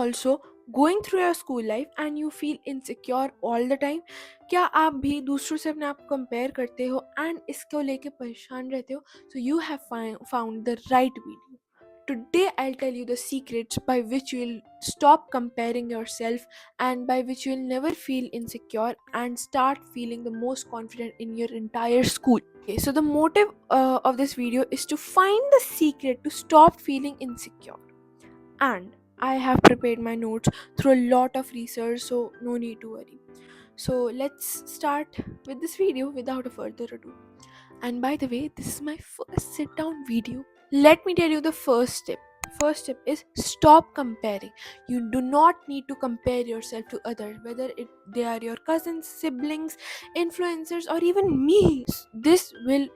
also going through your school life and you feel insecure all the time? क्या आप भी दूसरों से अपने आप को कंपेयर करते हो एंड इसको लेके परेशान रहते हो? So you have found the right video. Today I'll tell you the secrets by which you will stop comparing yourself and by which you will never feel insecure and start feeling the most confident in your entire school. Okay, so the motive of this video is to find the secret to stop feeling insecure. And I have prepared my notes through a lot of research, so no need to worry. So let's start with this video without a further ado. And by the way, this is my first sit down video. Let me tell you the first step. First step is stop comparing. You do not need to compare yourself to others, whether they are your cousins, siblings, influencers, or even me. This will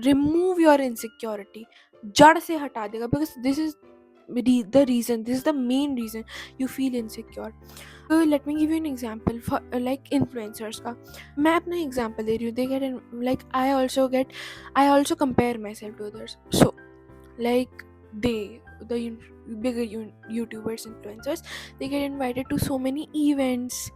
remove your insecurity. जड़ से हटा देगा, because this is the reason, this is the main reason you feel insecure. Let me give you an example for like influencers का. मैं अपना example दे रही हूँ. They get in, like I also compare myself to others. So like the bigger YouTubers, influencers, they get invited to so many events.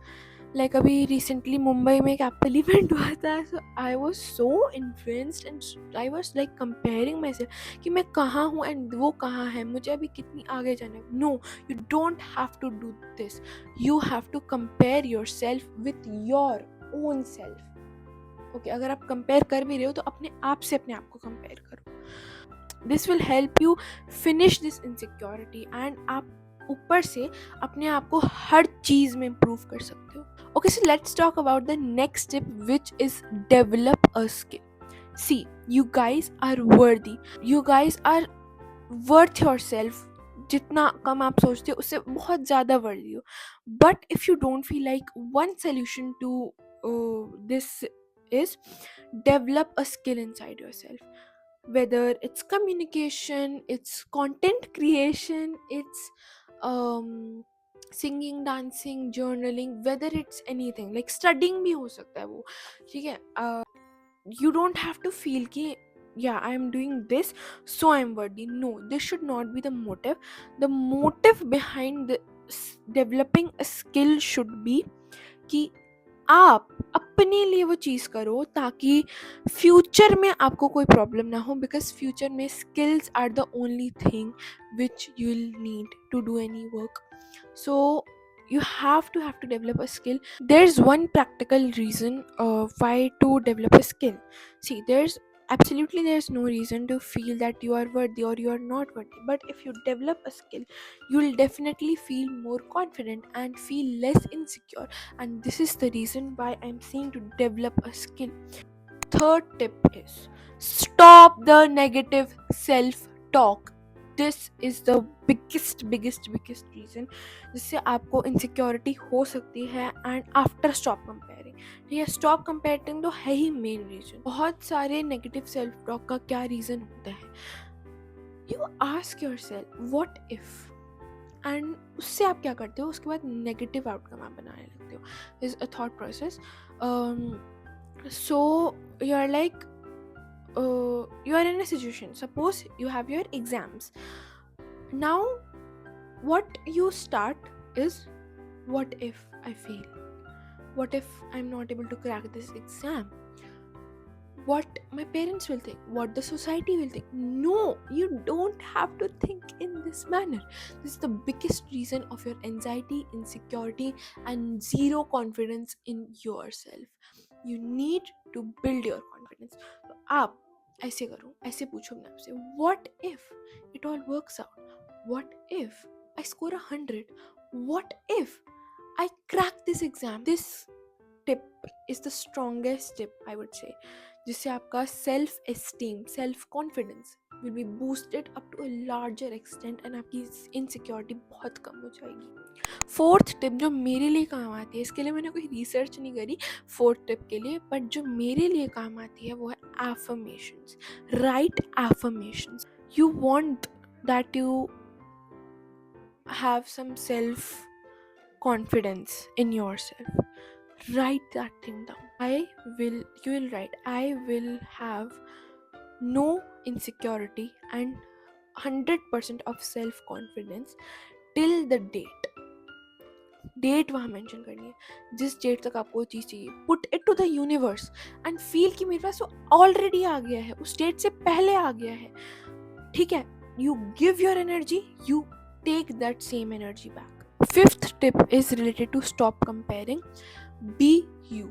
Like अभी recently Mumbai में एक Apple event हुआ था. So I was so influenced and I was like comparing myself कि मैं कहाँ हूँ and वो कहाँ है, मुझे अभी कितनी आगे जाना है. No, you don't have to do this. You have to compare yourself with your own self. Okay, अगर आप compare कर भी रहे हो तो अपने आप से अपने आप को compare करो. This will help you finish this insecurity and आप ऊपर से अपने आप को हर चीज में improve कर सकते हो. Okay, so let's talk about the next step, which is develop a skill. See, you guys are worthy. You guys are worth yourself. जितना कम आप सोचते हो उससे बहुत ज़्यादा worthy हो. But if you don't feel like, one solution to this is develop a skill inside yourself. Whether it's communication, it's content creation, it's singing, dancing, journaling, whether it's anything like studying भी हो सकता है वो. ठीक है. You don't have to feel कि yeah, I am doing this so I am worthy. No, this should not be the motive. The motive behind developing a skill should be कि आप अपने लिए वो चीज़ करो ताकि फ्यूचर में आपको कोई प्रॉब्लम ना हो, बिकॉज फ्यूचर में skills are the only thing which you will need to do any work. So you have to develop a skill. There's one practical reason why to develop a skill. See, there's no reason to feel that you are worthy or you are not worthy, but if you develop a skill, you'll definitely feel more confident and feel less insecure. And this is the reason why I'm saying to develop a skill. Third tip is stop the negative self talk. This is the biggest reason जिससे आपको insecurity हो सकती है. And after stop comparing, ठीक है, stop comparing तो है ही main reason. बहुत सारे नेगेटिव सेल्फ टॉक का क्या रीजन होता है? You ask your self what if, and उससे आप क्या करते हो, उसके बाद नेगेटिव आउटकम आप बनाने लगते हो. Is a thought process. So you are like you are in a situation, suppose you have your exams. Now what you start is, what if I fail, what if I'm not able to crack this exam, what my parents will think, what the society will think. No, you don't have to think in this manner. This is the biggest reason of your anxiety, insecurity and zero confidence in yourself. You need to build your confidence. So आप ऐसे करो, ऐसे पूछो अपने आप से, what if it all works out, what if I score 100, what if I crack this exam. This tip is the strongest tip, I would say, जिससे आपका self esteem, self confidence will be boosted up to a larger extent and आपकी insecurity बहुत कम हो जाएगी. Fourth tip जो मेरे लिए काम आती है, इसके लिए मैंने कोई रिसर्च नहीं करी फोर्थ टिप के लिए, बट जो मेरे लिए काम आती है वो है affirmations. Right affirmations. You want that you have some self confidence in yourself. Write that thing down. You will write, I will have no insecurity and 100% of self confidence till the date वहाँ mention करनी है, जिस date तक आपको वो चीज़ चाहिए. Put it to the universe and feel कि मेरे पास वो ऑलरेडी आ गया है, उस डेट से पहले आ गया है. ठीक है, you give your energy, you take that same energy back. Fifth tip is related to stop comparing. Be you,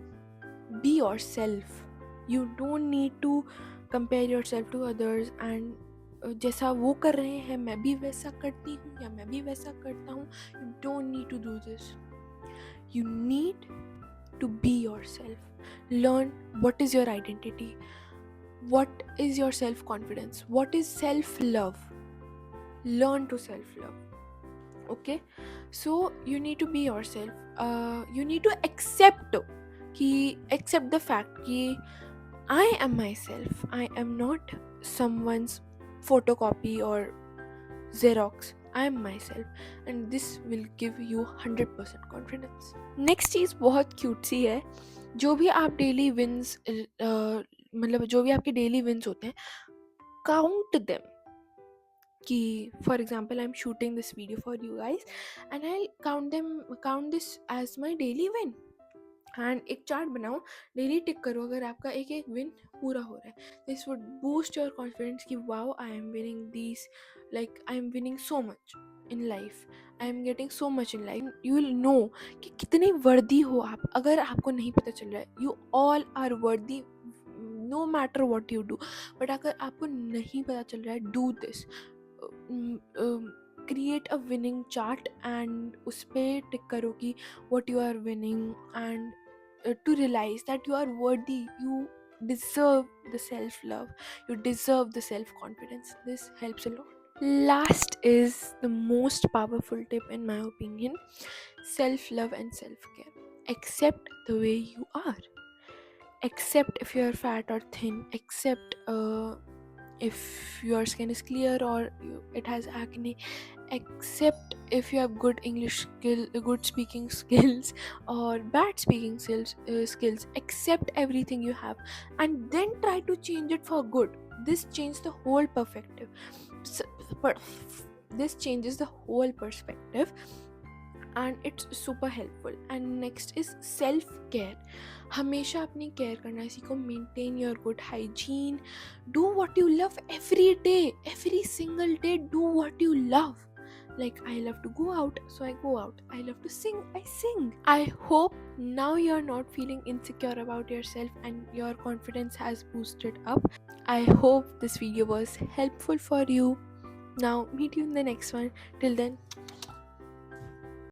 be yourself. You don't need to compare yourself to others and जैसा वो कर रहे हैं मैं भी वैसा करती हूँ या मैं भी वैसा करता हूँ. You don't need to do this. You need to be yourself. Learn what is your identity, what is your self confidence, what is self love. Learn to self love. Okay, so you need to be yourself. You need to accept the fact कि I am myself. I am not someone's photocopy or Xerox. I am myself and this will give you 100% confidence. Next चीज़ बहुत cute सी है. जो भी आप daily wins मतलब जो भी आपके डेली विंस होते हैं, काउंट देम. कि for example I am shooting this video for you guys and I count this as my daily win. And एक चार्ट बनाओ, डेली टिक करो अगर आपका एक एक विन पूरा हो रहा है. This would boost your confidence कि wow I am winning this, like I am winning so much in life, I am getting so much in life. You will know कि कितने वर्दी हो आप. अगर आपको नहीं पता चल रहा है, you all are worthy no matter what you do. But अगर आपको नहीं पता चल रहा है, do this. Create a winning chart and उस पर टिक करो कि what you are winning and to realize that you are worthy, you deserve the self love, you deserve the self confidence. This helps a lot. Last is the most powerful tip in my opinion: self love and self care. Accept the way you are. Accept if you are fat or thin. Accept if your skin is clear or it has acne. Accept if you have good English skill, good speaking skills or bad speaking skills. Accept everything you have and then try to change it for good. This changes the whole perspective. This changes the whole perspective and it's super helpful. And next is self care. हमेशा अपनी care करना सीखो. Maintain your good hygiene. Do what you love every day, every single day. Do what you love. Like, I love to go out, so I go out. I love to sing, I sing. I hope now you're not feeling insecure about yourself and your confidence has boosted up. I hope this video was helpful for you. Now meet you in the next one. Till then,